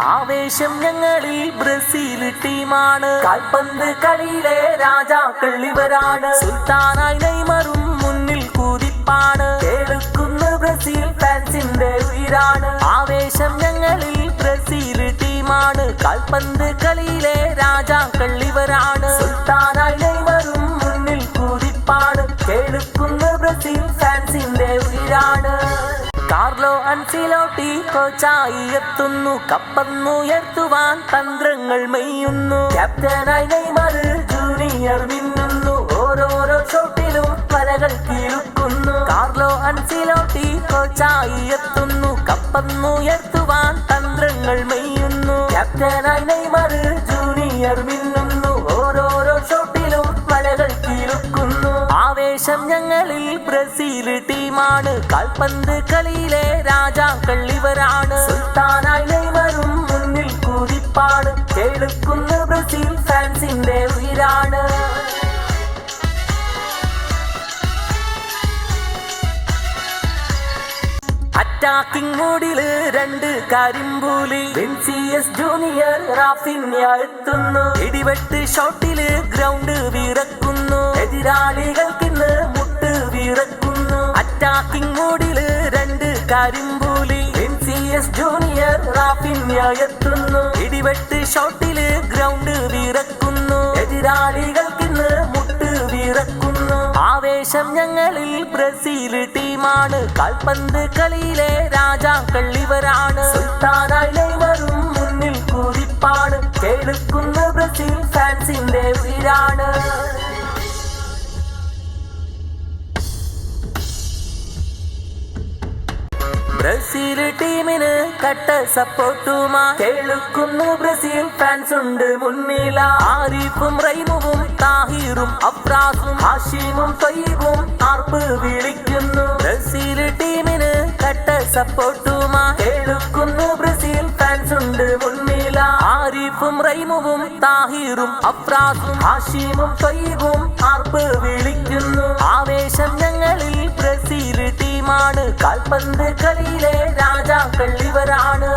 ആവേശം ഞങ്ങളിൽ ബ്രസീൽ ടീമാണ്. കാൽപന്ത് കളിയിലെ രാജാക്കൾ ഇവരാണ്. സുൽത്താനായി നെയ്മറും മുന്നിൽ കുതിപ്പാണ്. കേൾക്കുന്ന ബ്രസീൽ ഫാൻസിന്റെ ഉയിരാണ്. ആവേശം ഞങ്ങളിൽ ബ്രസീൽ ടീമാണ്. കാൽപന്ത് കളിയിലെ രാജാക്കൾ ഇവരാണ്. സുൽത്താനായി നെയ്മറും മുന്നിൽ കുതിപ്പാണ്. കേൾക്കുന്ന ബ്രസീൽ ഫാൻസിന്റെ ഉയിരാണ്. കാർലോ അൻസിലോട്ടി കോച്ചായി എത്തുന്നു. കപ്പന്നുയർത്തുവാൻ തന്ത്രങ്ങൾ മെയ്യുന്നു. ക്യാപ്റ്റനായി നെയ്മർ ജൂനിയർ മിന്നുന്നു. ഓരോരോ ഷോട്ടിലും വലകൾ കീഴുക്കുന്നു. കാർലോ അൻസിലോട്ടി കോച്ചായി എത്തുന്നു. കപ്പന്നുയർത്തുവാൻ തന്ത്രങ്ങൾ മെയ്യുന്നു. ക്യാപ്റ്റനായി നെയ്മർ ജൂനിയർ മിന്നുന്നു. ഓരോരോ ഷോട്ടിലും വലകൾ കീഴുക്കുന്നു. ആവേശം ഞങ്ങളിൽ ബ്രസീൽ ടീമാണ്. കാൽപന്ത് കളിയിലെ രാജാക്കൾ ഇവരാണ്. സുൽത്താനായി നെയ്മറും മുന്നിൽ കുതിപ്പാണ്. കേൾക്കുന്ന ബ്രസീൽ ഫാൻസിന്റെ ഉയിരാണ്. അറ്റാക്കിംഗ് മൂഡില് രണ്ട് കരിമ്പൂലി. വിൻസിയസ് ജൂനിയർ റാഫിന്യ എത്തുന്നു. ഇടിവെട്ട് ഷോട്ടില് ഗ്രൗണ്ട് വിറക്കുന്നു. എതിരാളികൾക്കിന്ന് മുട്ട് വിറക്കുന്നു. അറ്റാക്കിംഗ് മൂഡില് രണ്ട് കരിമ്പൂലി. വിൻസിയസ് ജൂനിയർ റാഫിന്യ എത്തുന്നു. ഇടിവെട്ട് ഷോട്ടില് ഗ്രൗണ്ട് വിറക്കുന്നു. എതിരാളികൾക്കിന്ന് മുട്ട് വിറക്കുന്നു. ആവേശം ഞങ്ങളിൽ ബ്രസീൽ ടീമാണ്. കാൽപന്ത് കളിയിലെ രാജാക്കൾ ഇവരാണ്. സുൽത്താനായി നെയ്മറും മുന്നിൽ കുതിപ്പാണ്. കേൾക്കുന്ന ബ്രസീൽ ഫാൻസിന്റെ ഉയിരാണ്. ബ്രസീൽ ടീമിന് കട്ട സപ്പോർട്ടുമായി കേൾക്കുന്നു ബ്രസീൽ ഫാൻസ് ഉണ്ട് മുന്നില. ആരിഫും റൈമുവും താഹിറും അഫ്രാസും ഹാഷിമും തൊയ്യബും ആർപ്പ് വിളിക്കുന്നു. ബ്രസീൽ ടീമിന് കട്ട സപ്പോർട്ടുമായി കേൾക്കുന്നു ബ്രസീൽ ഫാൻസ് ഉണ്ട് മുന്നില. ആരിഫും റൈമുവും താഹിറും അഫ്രാസും ഹാഷിമും തൊയ്യബും ആർപ്പ് വിളിക്കുന്നു. ആവേശം ഞങ്ങളിൽ ബ്രസീൽ ടീമാണ്. കാൽപന്ത് കളിയിലെ രാജാക്കൾ ഇവരാണ്.